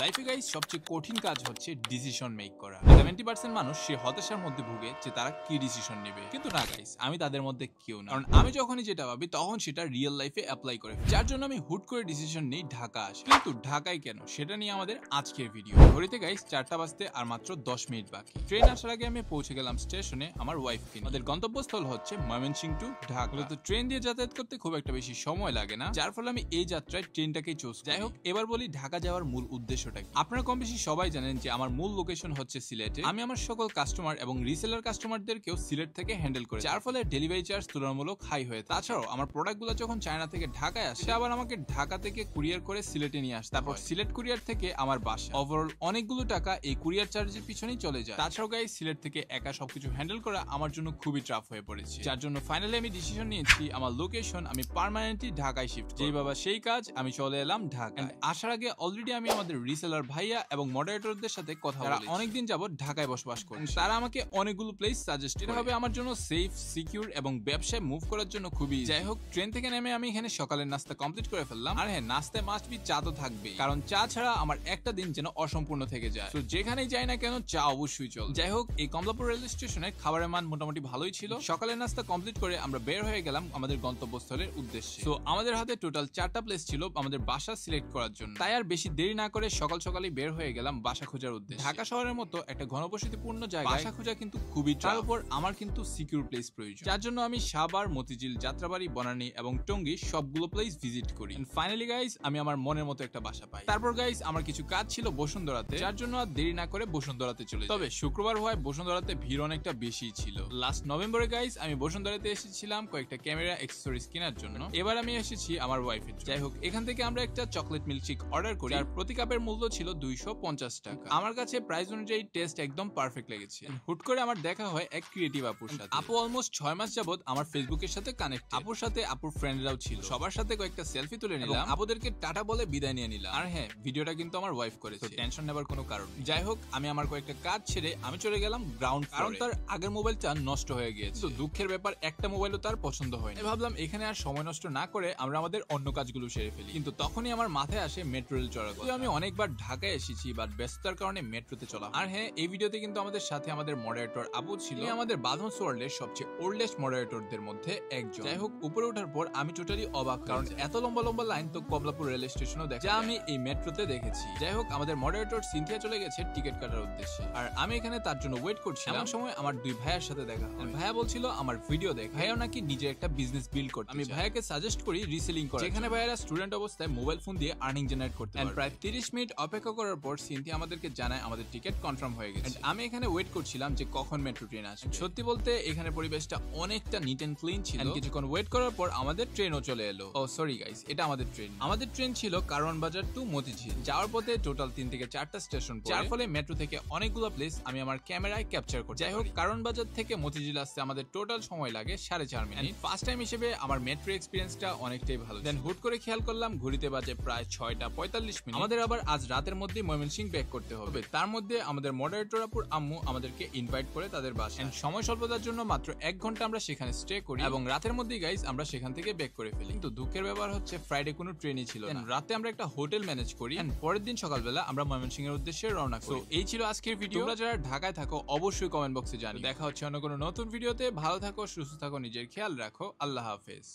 লাইফে গাইস সবচেয়ে কঠিন কাজ হচ্ছে ডিসিশন মেক করা। 70% মানুষ সে হতাশার মধ্যে ভুগে যে তারা কি ডিসিশন নেবে, কিন্তু না গাইস, আমি তাদের মধ্যে কেউ না। কারণ আমি যখনই যেটা ভাবি তখন সেটা রিয়েল লাইফে অ্যাপ্লাই করে, যার জন্য আমি হুট করে ডিসিশন নেই ঢাকা আসি। কিন্তু ঢাকায় কেন, সেটা নিয়ে আমাদের আজকের ভিডিও। ঘড়িতে গাইস 4টা বাজতে আর মাত্র 10 মিনিট বাকি। ট্রেন আসার আগে আমি পৌঁছে গেলাম স্টেশনে আমার ওয়াইফকে নিয়ে। আমাদের গন্তব্যস্থল হচ্ছে ময়মনসিংহ টু ঢাকা। তো ট্রেন দিয়ে যাতায়াত করতে খুব একটা বেশি সময় লাগে না, যার ফলে আমি এই যাত্রায় ট্রেনটাকেই চুজ করি। যাই হোক, এবার বলি ঢাকা যাওয়ার মূল উদ্দেশ্যটা কি। আপনারা কম বেশি সবাই জানেন যে আমার মূল লোকেশন হচ্ছে সিলেটে। আমি আমার সকল কাস্টমার এবং রিসেলার কাস্টমারদেরকেও সিলেট থেকে হ্যান্ডেল করি, যার ফলে ডেলিভারি চার্জ তুলনামূলক হাই হয়ে। তাছাড়াও আমার প্রোডাক্টগুলো যখন চায়না থেকে ঢাকায় আসে, আবার আমাকে ঢাকা থেকে কুরিয়ার করে সিলেটে নিয়ে আসে, তারপর সিলেট কুরিয়ার থেকে আমার বাসা। ওভারঅল অনেকগুলো টাকা এই কুরিয়ার চার্জের পিছনেই চলে যায়। তাছাড়াও গাইস, সিলেট থেকে একা সবকিছু হ্যান্ডেল করা আমার জন্য খুবই টাফ হয়ে পড়েছে, যার জন্য ফাইনালি আমি ডিসিশন নিয়েছি আমার লোকেশন আমি পার্মানেন্টলি ঢাকায় শিফট। যেই বাবা সেই কাজ, আমি চলে এলাম ঢাকায়। আসার আগে অলরেডি আমি আমাদের রিসেলার ভাইয়া এবং মডারেটরদের সাথে কথা বলে অনেকদিন যাবত ঢাকায় বসবাস করে। তারা আমাকে অনেকগুলো প্লেস সাজেস্ট করে, হবে আমার জন্য সেফ, সিকিউর এবং ব্যবসায় মুভ করার জন্য খুবই। যাই হোক, ট্রেন থেকে নেমে আমি এখানে সকালের নাস্তা কমপ্লিট করে ফেললাম। আর হ্যাঁ, নাস্তায় মাস্ট বি চা তো থাকবেই, কারণ চা ছাড়া আমার একটা দিন যেন অসম্পূর্ণ থেকে যায়। তো যেখানেই যাই না কেন চা অবশ্যই চল। যাই হোক, এই কমলাপুর রেল স্টেশনে খাবারের মান মোটামুটি ভালোই ছিল। সকালের নাস্তা কমপ্লিট করে আমরা বের হয়ে গেলাম আমাদের গন্তব্যস্থলের উদ্দেশ্যে। তো আমাদের হাতে টোটাল 4টা প্লেস ছিল আমাদের বাসা সিলেক্ট করার জন্য। তাই আর বেশি দেরি না করে সকাল সকালই বের হয়ে গেলাম বাসা খোঁজার উদ্দেশ্যে। ঢাকা শহরের মতো একটা ঘনবসতিপূর্ণ জায়গায় বাসা খোঁজা কিন্তু খুবই, তার উপর আমার কিন্তু সিকিউর প্লেস প্রয়োজন, যার জন্য আমি সাভার, মতিঝিল, যাত্রাবাড়ি, বনানী এবং টঙ্গী সবগুলো প্লেস ভিজিট করি। ফাইনালি গাইস, আমি আমার মনের মতো একটা বাসা পাই। তারপর গাইস, আমার কিছু কাজ ছিল বসুন্ধরাতে, যার জন্য আর দেরি না করে বসুন্ধরাতে চলে যাই। তবে শুক্রবার হওয়ায় বসুন্ধরাতে ভিড় অনেকটা বেশি ছিল। লাস্ট নভেম্বরে গাইস আমি বসুন্ধরাতে এসেছিলাম কয়েকটা ক্যামেরা অ্যাক্সেসরিজ কেনার জন্য। এবার আমি এসেছি আমার ওয়াইফের। যাই হোক, এখান থেকে আমরা একটা চকলেট মিল্কশেক অর্ডার করি, আর প্রতি কাপের মূল্য ছিল 250 টাকা। আমার কাছে প্রাইস অনুযায়ী টেস্ট একদম পারফেক্ট লেগেছে। হুট করে আমার দেখা হয় এক ক্রিয়েটিভ আপুর সাথে। আপু অলমোস্ট 6 মাস যাবত আমার ফেসবুকের সাথে কানেক্ট। আপুর সাথে আপুর ফ্রেন্ডরাও ছিল। সবার সাথে কয়েকটা সেলফি তুলে নিলাম, আপুদেরকে টাটা বলে বিদায় নিয়ে নিলাম। আর হ্যাঁ, ভিডিওটা কিন্তু আমার ওয়াইফ করেছে, টেনশন নেবার কোনো কারণ নেই। যাই হোক, আমি আমার কয়েকটা কাজ ছেড়ে আমি চলে গেলাম গ্রাউন্ড ফ্লোরে, কারণ তার আগের মোবাইলটা নষ্ট হয়ে গিয়েছে। তো দুঃখের ব্যাপার, একটা মোবাইলও তার পছন্দ হয়নি। ভাবলাম এখানে আর সময় নষ্ট না করে আমরা আমাদের অন্য কাজগুলো সেরে ফেলি। কিন্তু তখনই আমার মাথায় আসে মেট্রো রেল চড়ার কথা। আমি অনেকবার ঢাকায় এসেছি, বাট ব্যস্ততার কারণে মেট্রোতে চলা। আর হ্যাঁ, এই ভিডিওতে কিন্তু আমাদের সাথে আমাদের মডারেটর আপু ছিল, আমাদের বাঁধন ওয়ার্ল্ডের সবচেয়ে ওল্ডেস্ট মডারেটরদের মধ্যে একজন। যাই হোক, উপরে ওঠার পর আমি টোটালি অবাক, কারণ এত লম্বা লম্বা লাইন তো কমলাপুর রেল স্টেশনও দেখা, যা আমি এই মেট্রোতে দেখেছি। যাই হোক, আমাদের মডারেটর সিনথিয়া চলে গেছে টিকিট কাটার উদ্দেশ্যে, আর আমি এখানে তার জন্য ওয়েট করছি। এমন সময় আমার দুই ভাইয়ের সাথে দেখা হয়। ভাইয়া বলছিল আমার ভিডিও দেখ, ভাইয়াও নাকি নিজের একটা বিজনেস বিল্ড করতে। আমি ভাইয়াকে সাজেস্ট করি রিসেলিং করা, যেখানে ভাইয়ারা স্টুডেন্ট অবস্থায় মোবাইল ফোন দিয়ে আর্নিং জেনারেট করতে পারে। প্রায় 30 মিনিট অপেক্ষা করার পর সিনথিয়া আমাদেরকে জানায় আমাদের টিকিট কনফার্ম হয়ে গেছে। আমি এখানে ওয়েট করছিলাম যে কখন মেট্রো ট্রেন আসবে। সত্যি বলতে এখানে পরিবেশটা অনেকটা নিট এন্ড ক্লিন ছিল। কিছুক্ষণ ওয়েট করার পর আমাদের ট্রেনও চলে এলো। ও সরি গাইস, এটা আমাদের ট্রেন। আমাদের ট্রেন ছিল কারওয়ান বাজার টু মতিঝিল। যাওয়ার পথে টোটাল 3 থেকে 4টা স্টেশন, যার ফলে মেট্রো থেকে অনেকগুলো প্লেস আমি আমার ক্যামেরায় ক্যাপচার করি। যাই হোক, কারওয়ান বাজার থেকে মতিঝিল আসতে আমাদের টোটাল সময় লাগে 4.5 মিনিট। ফার্স্ট টাইম হিসেবে আমার মেট্রো এক্সপিরিয়েন্সটা অনেকটাই ভালো। দেন হুট করে খেয়াল করলাম ঘড়িতে বাজে প্রায় 6:45 মিনিট। আমাদের আবার আজ রাতের মধ্যে ময়মনসিংহ ব্যাক করতে হবে। তার মধ্যে আমাদের মডারেটর আপুর আম্মু আমাদেরকে ইনভাইট করে তাদের বাসায়। সময় স্বল্পতার জন্য মাত্র 1 ঘন্টা আমরা সেখানে স্টে করি এবং রাতের মধ্যেই গাইস আমরা সেখান থেকে ব্যাক করে ফেলি। কিন্তু দুঃখের ব্যাপার হচ্ছে ফ্রাইডে কোনো ট্রেনই ছিল না। রাতে আমরা একটা হোটেল ম্যানেজ করি, পরের দিন সকালবেলা আমরা ময়মনসিংহের উদ্দেশ্যে রওনা করি। এই ছিল আজকের ভিডিও। তোমরা যারা ঢাকায় থাকো অবশ্যই কমেন্ট বক্সে জানিও। দেখা হচ্ছে অন্য কোনো নতুন ভিডিওতে। ভালো থাকো, সুস্থ থাকো, নিজের খেয়াল রাখো। আল্লাহ হাফেজ।